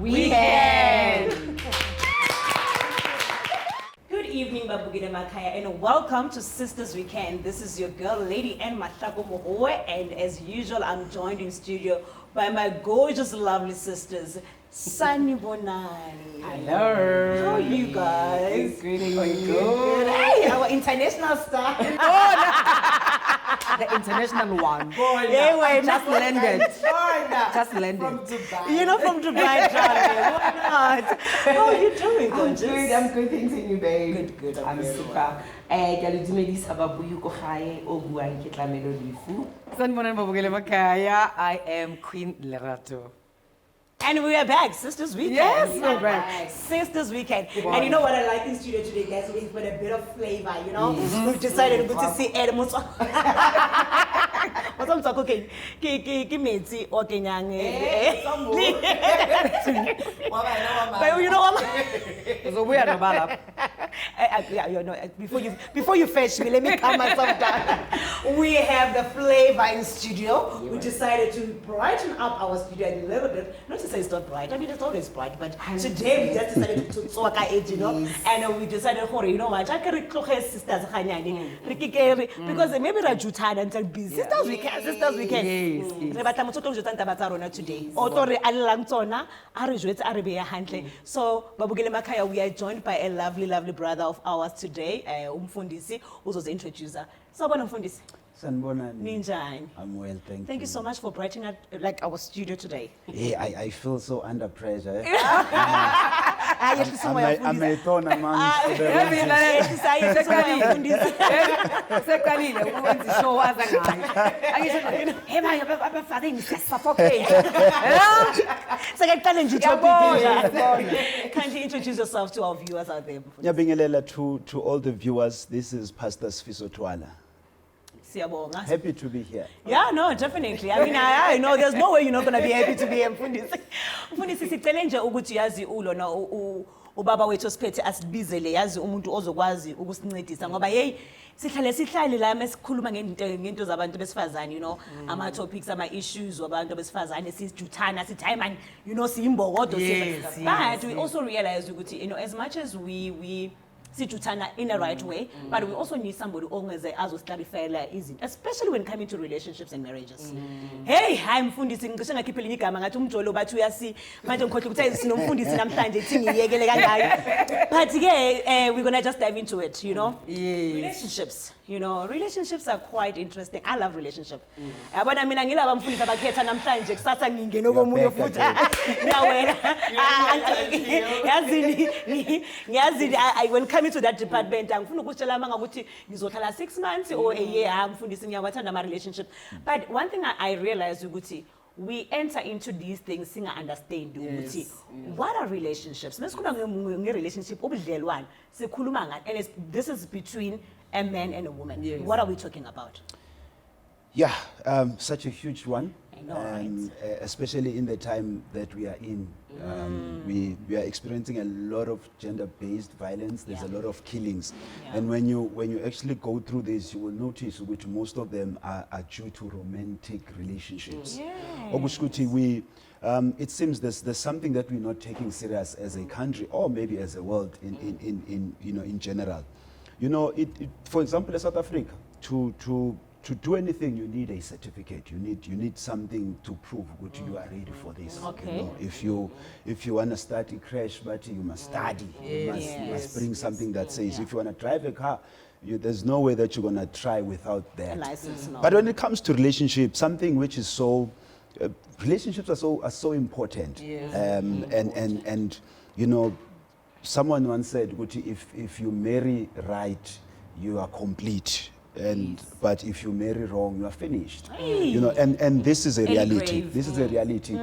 We can. Good evening, Babugile Makaya, and welcome to Sistas Weekend. This is your girl, Lady N Matlako Mohoe, and as usual, I'm joined in studio by my gorgeous, lovely sisters, Sunny Bonani. Hello. How are you guys? Greetings. Good. Hey, our international star. The international one. Yeah, wait, Just landed. Just landed. From Dubai. you know, from Dubai, darling. Why not? How are you doing, gorgeous? I'm good, thanks and you, babe. Good, I'm very super. Ke a le dumedisa ba bui ko gae o buang ke Tlamelo Lefu. Sanibonani Babugile Makaya. I am Queen Lerato. And we are back, Sisters Weekend. Yes, we're back. Sisters Weekend. And you know what I like in studio today, guys? We've got a bit of flavor, you know? We've decided to see Ed Musa. What's I'm talking? Ki metsi o kenyang. But you know what? So we are the bala. Yeah, you know, before you fetch me, let me calm myself down. We have the flavor in studio. We decided to brighten up our studio a little bit. Not to say it's not bright. I mean, it's always bright. But today we just decided to talk it, you know. And we decided, you know what? I can recognize sisters because maybe we're jutana until busy. Sisters Weekend. Sisters Weekend. Yes. Today. Author Alangtona, so Babugile Makaya, we are joined by a lovely, lovely brother of ours today, Umfundisi, who's the introducer. So, Umfundisi. Sanibonani. Ninjani. I'm well, thank you. Thank you so much for brightening up like our studio today. Hey, I feel so under pressure. I may thorn amongst the Sekalile ukwenza show azangayo. Angisho hey bye abafadeni siyasuffocate. Kindly introduce yourself to our viewers out there. Nyabingelela to all the viewers. This is Pastor Sfiso Twala. Happy to be here. Yeah, no, definitely. I mean, I know there's no way you're not going to be happy to be here. Mfundisi sicele nje ukuthi yazi ulo na ubaba wethu siphethe asibizele yazi umuntu ozokwazi ukusincedisa ngoba hey sihlale la mesikhuluma ngento zabantu besifazane, you know, ama topics, ama issues wabantu besifazane sijuthana sithi man, you know, siyimbokodo but we also realize ukuthi, you know, as much as we situtana in the right way, but we also need somebody who clarify izinto, especially when coming to relationships and marriages. Hey, I'm Mfundisi ngisho ngakhiphela igama ngathi umjolo bathi uyasi manje ngikhohle ukuthi sinomfundisi namhlanje ethi ngiyekele kangayo. But we're going to just dive into it, you know. Relationships, you know, relationships are quite interesting. I love relationships. Yabona mina ngilaba mfundisi abakhetha namhlanje kusasa ngingene komunye futhi. Nawena. Yazini when coming to that department angifuna ukutshela manga ukuthi ngizohlala 6 months or a year mfundisi ngiyawathanda ama relationship. But one thing I realized ukuthi we enter into these things singa understand ukuthi what are relationships. Mesikhuluma nge-relationship ubudlelwane sikhuluma ngani, and this is between a man and a woman. What are we talking about? Yeah, such a huge one. I know, right? Especially in the time that we are in. We are experiencing a lot of gender-based violence. There's a lot of killings. And when you actually go through this, you will notice which most of them are due to romantic relationships. It seems there's something that we're not taking serious as a country or maybe as a world in general. You know, for example, in South Africa, to do anything, you need a certificate. You need something to prove that you are ready for this. Okay. You know, if you want to start a crash party, you must study. You must bring something that says if you want to drive a car, there's no way that you're going to try without that. A license, no. But when it comes to relationships, something which is so relationships are so important. And you know, someone once said, if you marry right, you are complete. But if you marry wrong, you are finished. You know, and this is a reality. This is a reality.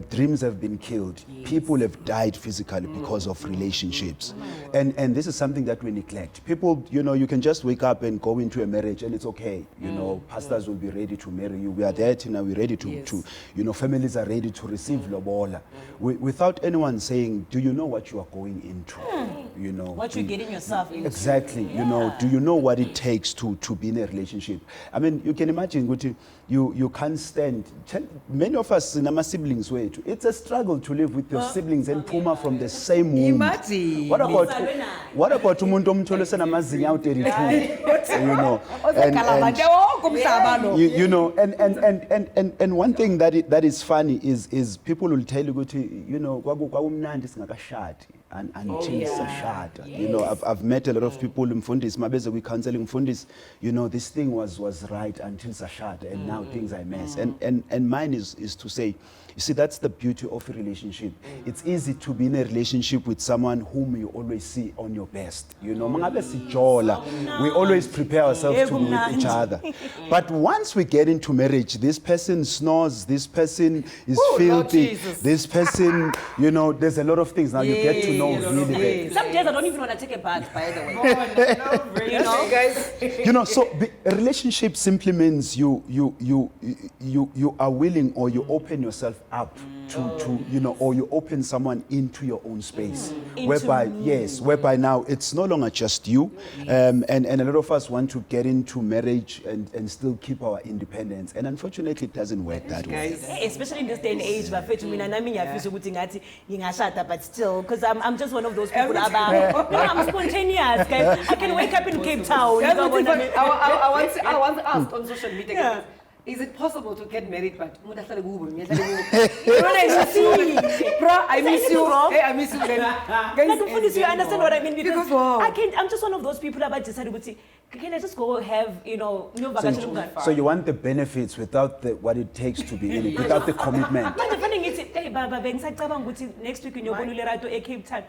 Dreams have been killed. People have died physically because of relationships. And this is something that we neglect. People, you know, you can just wake up and go into a marriage and it's okay. You know, pastors will be ready to marry you. We are there now, we're ready to you know, families are ready to receive lobola. Without anyone saying, do you know what you are going into? You know. What you're getting yourself into. Exactly. You know, do you know what it takes to to be in a relationship. I mean, you can imagine, Guti, you can't stand. Many of us in our siblings way. It's a struggle to live with your siblings and Puma from the same womb. Imagine. What about umuntu omthole senamazinyo awu 32? You know, you know, and one thing that is funny is people will tell you, Guti, you know, kwakumnandi singakashadi until sashada. You know, I've met a lot of people in Mfundis, mabeze we counseling Mfundis, you know, this thing was right until sashada, and now things are a mess. And mine is to say, you see, that's the beauty of a relationship. It's easy to be in a relationship with someone whom you always see on your best. You know, we always prepare ourselves to be with each other. But once we get into marriage, this person snores, this person is filthy, this person, you know, there's a lot of things now you get to know really well. Some days I don't even want to take a bath, by the way. You know, guys. You know, so a relationship simply means you are willing, or you open yourself up to you know, or you open someone into your own space, whereby now it's no longer just you, and a lot of us want to get into marriage and still keep our independence, and unfortunately it doesn't work that way. Especially in this day and age, but still, because I'm just one of those people I'm spontaneous, guys. I can wake up in Cape Town. I want to ask on social media. Yeah. Is it possible to get married but Bro, I miss you. Hey, I miss you. Guys, you understand what I mean? Because wow. I'm just one of those people that decided to say, can I just go have, you know, so you want the benefits without what it takes to be in it, without the commitment. But the funny thing is, hey, Baba, next week in your Cape Town.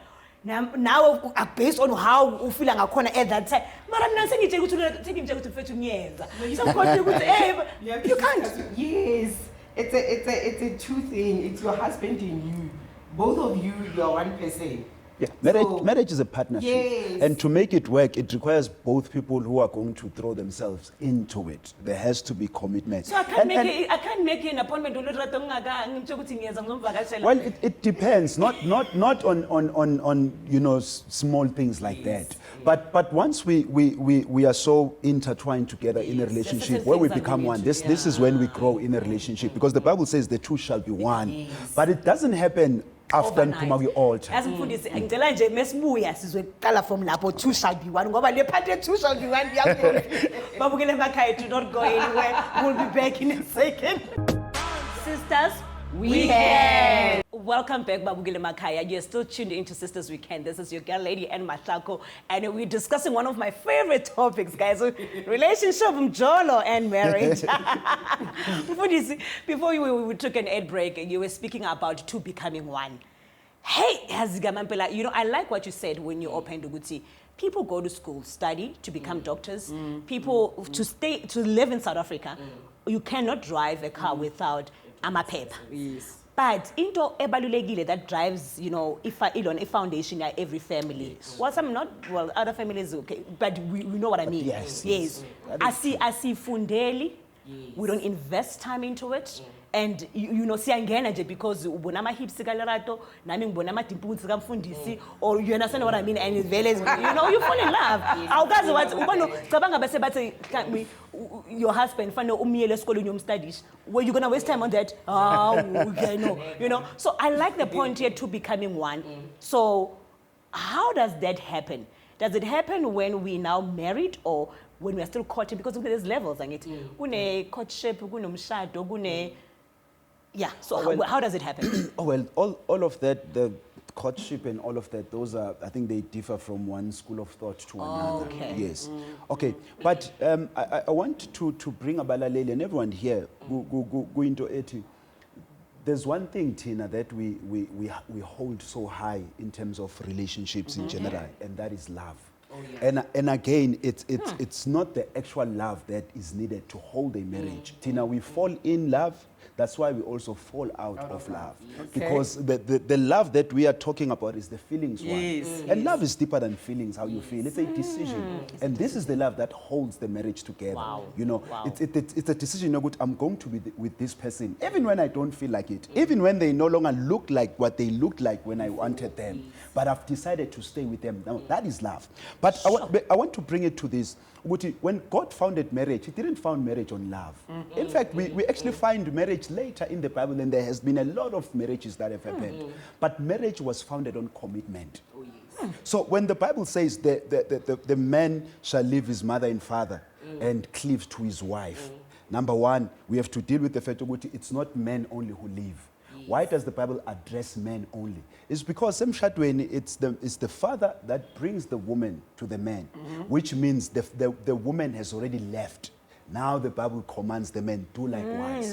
Now, based on how you feel at that time, but I'm not saying you can't. Yes, it's a true thing. It's your husband and you. Both of you are one person. Yeah, marriage is a partnership. Yes. And to make it work, it requires both people who are going to throw themselves into it. There has to be commitment. So I can't make an appointment. Well, it depends. Not on you know, small things like that. But once we are so intertwined together in a relationship where we become one, this is when we grow in a relationship, because the Bible says the two shall be one. But it doesn't happen after Mpumagi altar. As Mfundisi, ngicela nje mesibuya sizoqala from lapho two shall be one ngoba le part two shall be one babukele emakhaya, do not go anywhere. We'll be back in a second. Sisters, we can. Welcome back, Babukele Makaya. You're still tuned into Sisters Weekend. This is your girl, Lady and Mashako, and we're discussing one of my favorite topics, guys: relationship, mjolo, and marriage. Before we took an ad break, you were speaking about two becoming one. Hey, Hazigamampela, you know, I like what you said when you opened Uguti. People go to school, study to become doctors. People to live in South Africa. You cannot drive a car without amaphepha. Yes. But into ebalulekile that drives, you know, a foundation at every family. Yes. Well, other families okay, but we know what I mean. Yes. I see fundeli. Yes. We don't invest time into it. And you know, siyangena nje because ubona ama hips kalerato, nami ngibona ama dimpunzi kamfundisi, or you understand what I mean, and you know, you fall in love. Awukazi wathi ubona cabanga bese bathi your husband fanele umiyele esikolweni yomstudies, where you going to waste time on that? Okay, no, you know. So I like the point here to becoming one. So how does that happen? Does it happen when we now married, or when we are still courting? Because there's levels, kune courtship, kunomshado, kune. Yeah, so how does it happen? Oh, well, all of that, the courtship and all of that, those are, I think they differ from one school of thought to another. Okay. Yes. Okay, but I want to bring Abalaleli and everyone here, go into it. There's one thing, Tina, that we hold so high in terms of relationships in general, and that is love. Oh, yeah. And again, it's not the actual love that is needed to hold a marriage. Tina, we fall in love. That's why we also fall out of love. Okay. Because the love that we are talking about is the feelings one. And love is deeper than feelings, how you feel. It's a decision. And this is the love that holds the marriage together. Wow. You know, it's a decision, I'm going to be with this person, even when I don't feel like it, even when they no longer look like what they looked like when I wanted them. But I've decided to stay with them. Now, that is love. But I want to bring it to this. ukuthi when God founded marriage, he didn't found marriage on love. In fact, we actually find marriage later in the Bible, and there has been a lot of marriages that have happened. But marriage was founded on commitment. So when the Bible says the man shall leave his mother and father and cleave to his wife, number one, we have to deal with the fact that it's not men only who leave. Why does the Bible address men only? It's because it's the father that brings the woman to the man, which means the woman has already left. Now the Bible commands the men do likewise.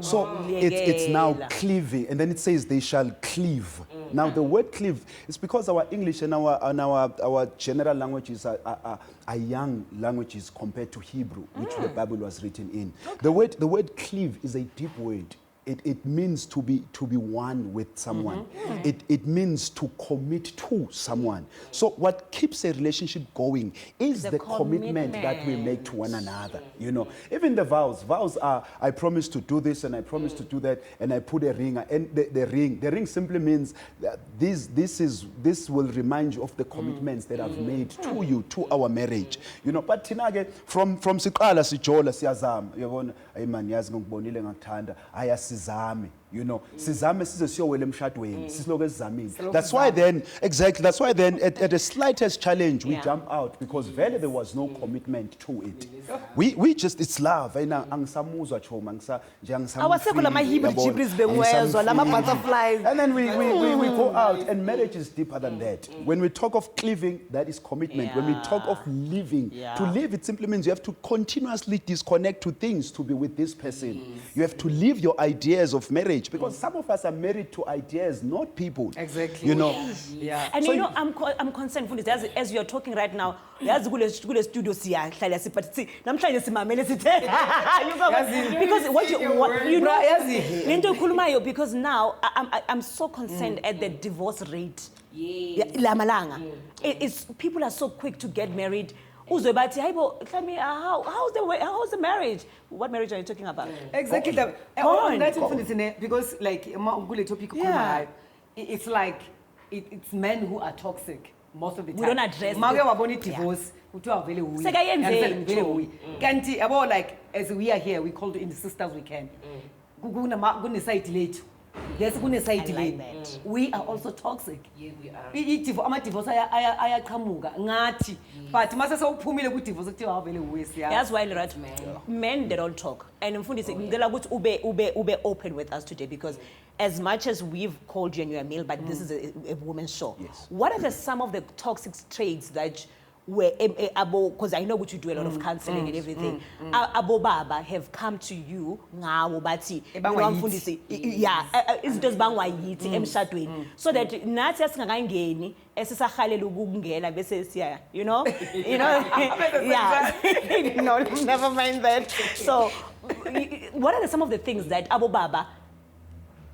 So it's now cleaving, and then it says they shall cleave. Now the word cleave is because our English and our general languages are young languages compared to Hebrew, which the Bible was written in. The word cleave is a deep word. It means to be one with someone. It means to commit to someone. So what keeps a relationship going is the commitment that we make to one another. You know, even the vows. Vows are, I promise to do this and I promise to do that, and I put a ring. And the ring simply means that this will remind you of the commitments that I've made to you, to our marriage. You know, but tinage from siqala sijola siyazama. Yabona, ay man yazi ngikubonile ngakuthanda. Sizame, you know, sizame size siyowela emshadweni, sisiloke sizamile. That's why then at the slightest challenge we jump out, because really there was no commitment to it. We just, it's love. Angisamuzwa choma nje Awasekho lama Hebrews bewezwa lama butterflies. And then we go out, and marriage is deeper than that. When we talk of cleaving, that is commitment. When we talk of living, to live, it simply means you have to continuously disconnect to things to be with this person. You have to live your ideas of marriage, because some of us are married to ideas, not people. Exactly. You know. Yeah. And so you know, I'm concerned for this as you're talking right now. Yazi kule studio siya hlala sipathi namhlanje simamele sithe because what you know lento ikhulumayo, because now I'm so concerned at the divorce rate. Lamalanga. It's people are so quick to get married. Uzwe bathi hayibo, tell me how's the marriage? What marriage are you talking about? Exactly. Because like kule topic it's like it's men who are toxic most of the time. We don't address Make wabona divorce uthiwa vele uyi. Kanti abo, like as we are here, we call it in the Sistas we can. Kune side lethu. Yes, kune side lethu. We are also toxic. Yeah, we are. Ama divorce ayaqhamuka ngathi, but mase sewuphumile ku divorce kuthiwa vele uyi siya. That's why right men, they don't talk. And mfundisi ngicela ukuthi ube open with us today, because as much as we've called you and you're a male, but this is a woman's show. Yes. What are some of the toxic traits that were because I know what you do a lot of counseling and everything. Abo baba have come to you ngawo bathi mfundisi izinto zibangwa yithi emshadweni, so that nathi asingakangeni esisahalela ukungena bese siya, you know yeah. No, never mind that. So what are some of the things that abo baba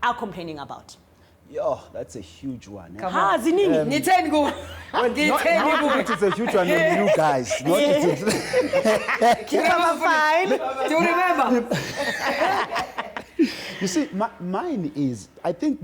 are complaining about? Yeah, that's a huge one. Ha zinini Nitheni ku? It is a huge one on you guys. Not fine. Do you remember? You see, mine is, I think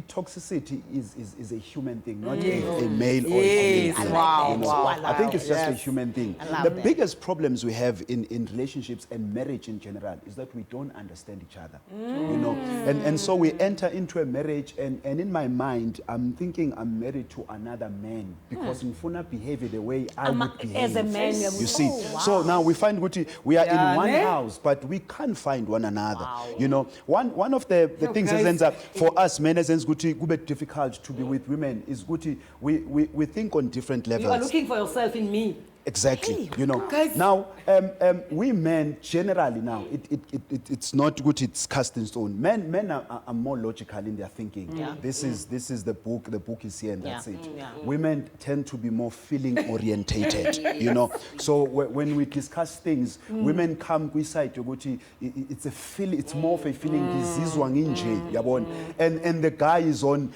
toxicity is a human thing, not a male or a female thing. Wow. I think it's just a human thing. The biggest problems we have in relationships and marriage in general is that we don't understand each other. You know, and so we enter into a marriage, and in my mind, I'm thinking I'm married to another man because mfuna behavior the way I would behave. As a man, you see. So now we find we are in one house, but we can't find one another. You know, one of the things that ends up for us men as it's difficult to be with women is we think on different levels. You are looking for yourself in me. Exactly. You know. Guys. Now, we men generally now it's not good. It's cast in stone. Men are more logical in their thinking. Yeah. This is the book. The book is here, and that's it. Yeah. Women tend to be more feeling orientated. You know. So when we discuss things, women come side to it's a feeling. It's more of a feeling. And the guy is on.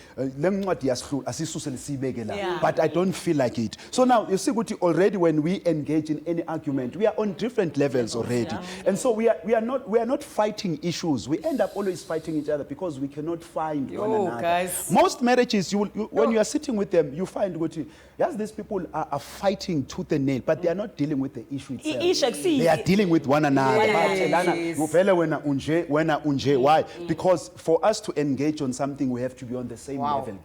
But I don't feel like it. So now you see, already when when we engage in any argument, we are on different levels already. And so we are not fighting issues. We end up always fighting each other because we cannot find one another. Guys. Most marriages, when you are sitting with them, you find yes, these people are fighting tooth and nail, but they are not dealing with the issue itself. They are dealing with one another. Yes. Why? Because for us to engage on something, we have to be on the same level.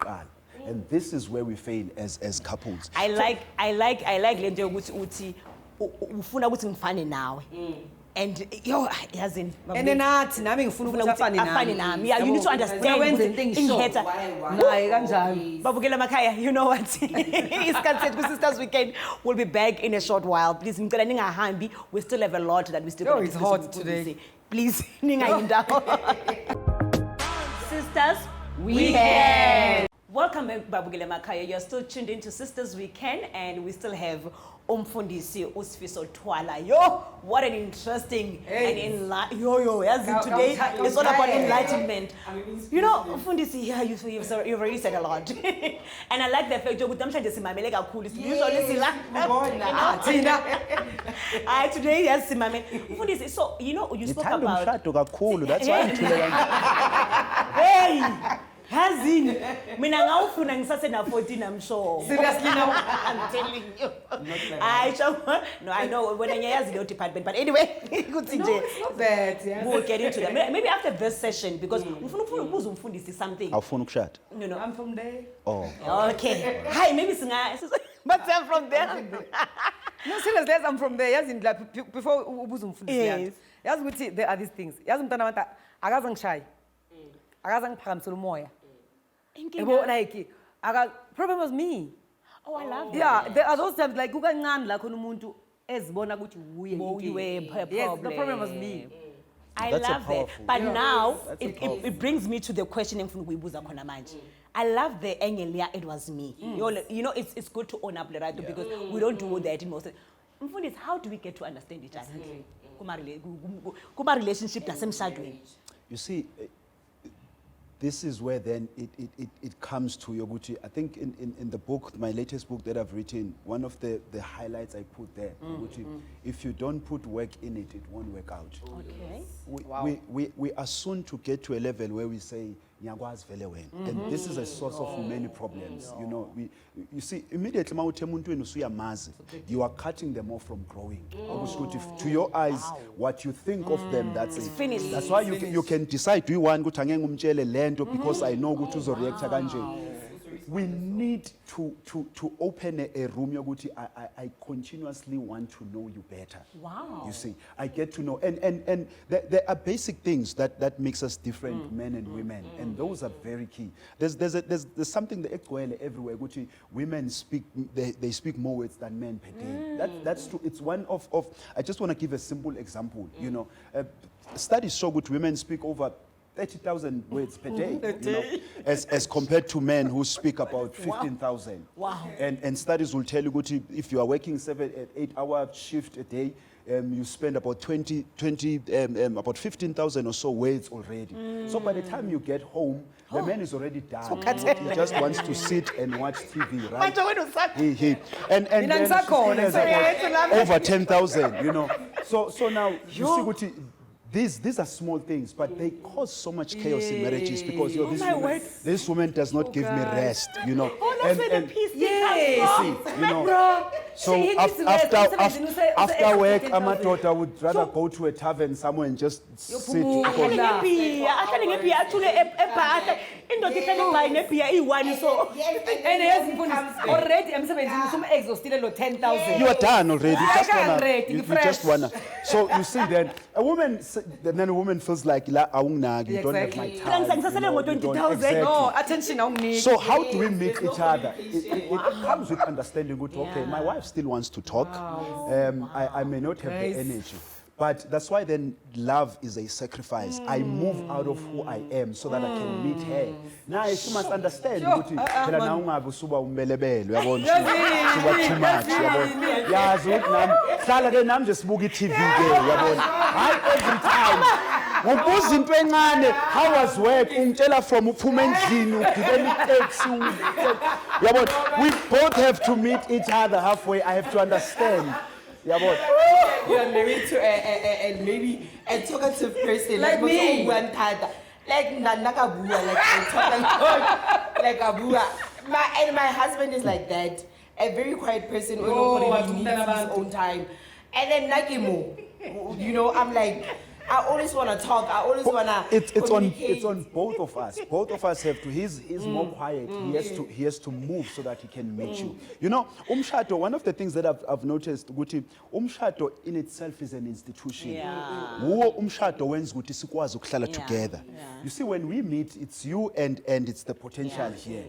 And this is where we fail as couples. I like lento yokuthi uthi ufuna ukuthi ngifane nawe. And yo yazini. And then nami ngifuna ukuthi afane nami. Yeah, you need to understand. Naye kanjani. Babukela makhaya, you know what? Isikhathi sethu Sisters Weekend will be back in a short while. Please ngicela ningahambi. We still have a lot that we still Yo, it's hot today. Please ningayindawo. Sisters Weekend. Welcome back, Babukele Makaya. You're still tuned into Sisters Weekend, and we still have Umfundisi Sfiso Twala. Yo, what an interesting and today it's all about enlightenment. You know, Umfundisi, yeah, you've already said a lot, and I like the fact that today yes, Umfundisi. So you know, you spoke about. That's why Hey. Hazini, mina ngawufuna ngisase na 14, I'm sure. Seriously now? I'm telling you. No, I know when ngiyazi leyo department, but anyway, good thing. No, it's not bad. Yeah. We'll get into that. Maybe after this session, because ngifuna ukubuza umfundisi something. Awufuna ukushada. No. I'm from there. Oh. Okay. Hi, maybe but I'm from there. No, seriously, I'm from there. Yes, in like before ubuza umfundisi. Yes. Yes, ukuthi there are these things. Yes, umntana wanta akaze ngishaya. Akaze ngiphakamisela umoya. Like, problem was me. Oh, I love that. Yeah, there are those times like ukancane la khona umuntu ezibona ukuthi uye. Yes, the problem was me. I That's love that. But now it brings me to the question engifuna ukuyibuza khona manje. I love the angle here, it was me. You know, it's good to own up, right? Because we don't do that in most. Mfundisi, how do we get to understand each other? Kuma relationship nasemshadweni. You see, this is where then it comes to Yoguchi. I think in the book, my latest book that I've written, one of the highlights I put there, Yoguchi, if you don't put work in it, it won't work out. Okay. We are soon to get to a level where we say, Nyagwazi vele wena. And this is a source of many problems. You know, you see, immediately you are cutting them off from growing. To your eyes, what you think of them, that's it. Finished. That's why you can decide, do you want to lento because I know to react kanje. We need to open a room yokuthi I continuously want to know you better. Wow. You see, I get to know, and there are basic things that makes us different, men and women, and those are very key. There's something that everywhere. Which women speak, they speak more words than men per day. That's true. It's one of. I just want to give a simple example. You know, studies show that women speak over 30,000 words per day, you know, as compared to men who speak about 15,000. Wow. And studies will tell you if you are working 8-hour shift a day, you spend about about 15,000 or so words already. So by the time you get home, the man is already done. He just wants to sit and watch TV, right? And then over 10,000, you know. So now you see what these are small things, but they cause so much chaos in marriages because this woman does not give me rest, you know. Oh, that's where the peace you know. So after work, Amatora would rather go to a tavern somewhere and just sit. Already, I'm some exhausted 10,000. You are done already. You just wanna. So you see, then a woman feels like you don't have my time. No, attention on me. So how do we meet each other? It comes with understanding. Okay, my wife still wants to talk. I may not have the energy. But that's why then love is a sacrifice. I move out of who I am so that I can meet her. Now she must understand. Too much. I'm just boogie TV. Every time. ngokubuza into encane, how was work? Ungitshela from uphuma endlini ugibela itaxi. Yabona, we both have to meet each other halfway. I have to understand. Yabona. You are married to a maybe a talkative person Like me. Like Nakabua, like I talk a lot, like Abua. My husband is like that, a very quiet person who nobody needs his own time. And then Nakimu, you know, I'm like, I always want to talk. I always want to It's on both of us. Both of us have to. He's more quiet. He has to move so that he can meet you. You know, umshado. One of the things that I've noticed, Guti, umshado in itself is an institution. Wo umshado wenza ukuthi sikwazi ukuhlala together. You see, when we meet, it's you and it's the potential here.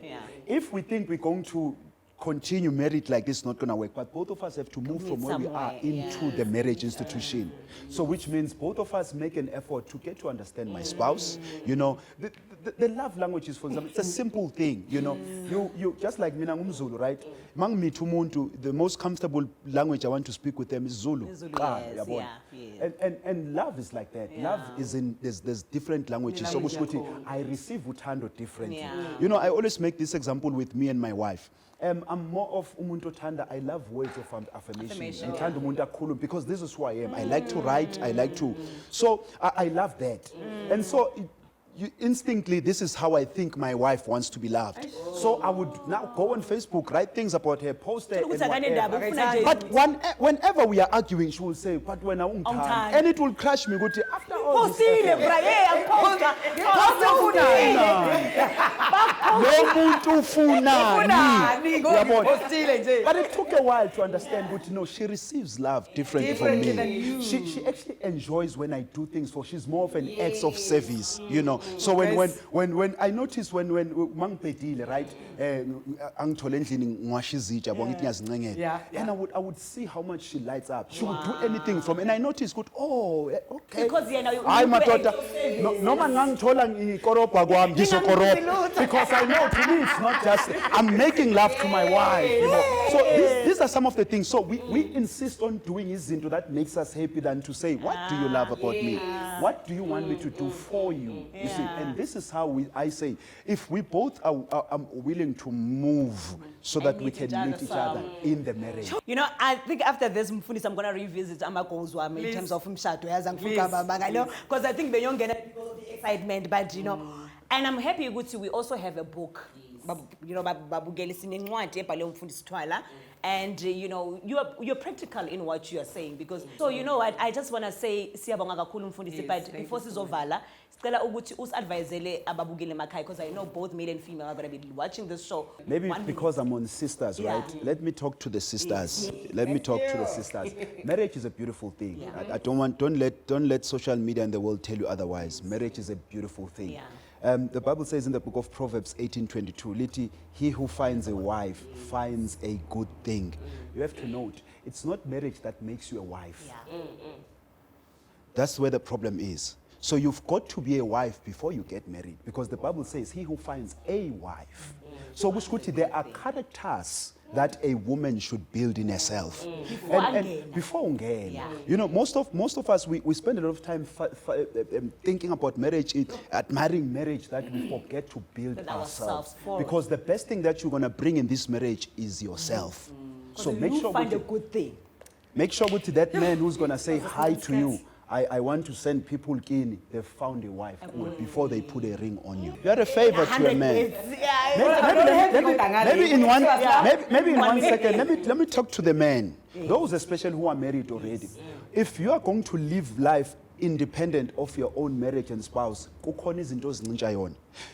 If we think we're going to continue married like this, not going to work, but both of us have to move from where we are into the marriage institution. So which means both of us make an effort to get to understand my spouse. You know, the love languages, for example, it's a simple thing. You know, you just like mina ngumZulu, right? Mang meet umuntu, the most comfortable language I want to speak with them is Zulu. And love is like that. Love is in there's different languages. So I receive uthando differently. You know, I always make this example with me and my wife. I'm more of umuntu thanda. I love words of affirmation. Ngithanda umuntu akhuluma because this is who I am. I like to write. I like to. So I love that. And so instinctively, this is how I think my wife wants to be loved. So I would now go on Facebook, write things about her, post her, and whatever. But whenever we are arguing, she will say, "But when I won't time," and it will crush me. Good after all this but it took a while to understand. But no, she receives love differently from me. She actually enjoys when I do things for. She's more of an act of service, you know. So when I notice when mangipedile, right, angithole endlini ngiwashizitsha yabo ngithi ngiyazincengela, and I would see how much she lights up. She would do anything from, and I noticed good, okay, because hayi madoda noma ngangithola ngikorobha kwami ngizokorobha, because I know to me it's not just I'm making love to my wife, you know. So these are some of the things. So we insist on doing izinto that makes us happy than to say, what do you love about me? What do you want me to do for you? You see, and this is how I say, if we both are willing to move so that we can meet each other in the marriage. You know, I think after this, Mfundisi, I'm going to revisit goals in terms of umshado. Because I think beyond because of the excitement, but you know, and I'm happy we also have a book. You know, Sfiso Twala, and you know, you're practical in what you are saying, because so you know what, I just want to say siyabonga kakhulu Mfundisi, but before sizovala sicela ukuthi usadvisele ababukeli emakhaya, because I know both male and female are going to be watching this show. Maybe because I'm on Sistas, right? Let me talk to the sisters. Let me talk to the sisters. Marriage is a beautiful thing. I don't let social media and the world tell you otherwise. Marriage is a beautiful thing. The Bible says in the book of Proverbs 18:22, Liti, he who finds a wife finds a good thing. You have to note, it's not marriage that makes you a wife. That's where the problem is. So you've got to be a wife before you get married, because the Bible says he who finds a wife. So there are characters that a woman should build in herself. Before ungena. You know, most of us, we spend a lot of time thinking about marriage, admiring marriage, that we forget to build ourselves. Because the best thing that you're going to bring in this marriage is yourself. So make sure find a good thing. Make sure to that man who's going to say hi to you, I want to send people in, they've found a wife before they put a ring on you. You're a favor to a man. Maybe in one second, let me talk to the men. Those especially who are married already. If you are going to live life independent of your own marriage and spouse,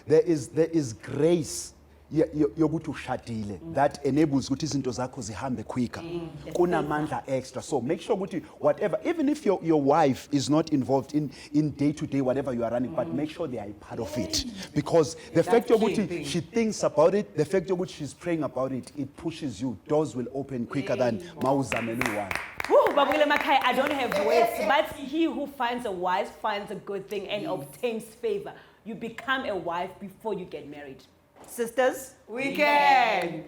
there is grace yokuthi ushadile that enables ukuthi izinto zakho zihambe quicker, kunamandla extra. So make sure ukuthi whatever, even if your wife is not involved in day-to-day whatever you are running, but make sure they are a part of it, because the fact yokuthi she thinks about it, the fact yokuthi she's praying about it, it pushes you. Doors will open quicker than mawuzamele one. I don't have words, but he who finds a wife finds a good thing and obtains favor. You become a wife before you get married. Sisters, we can.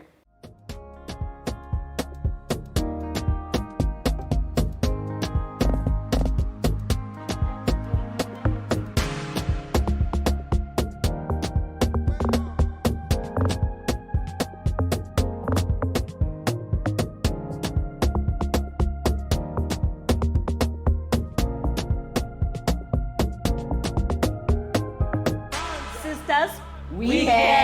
We can.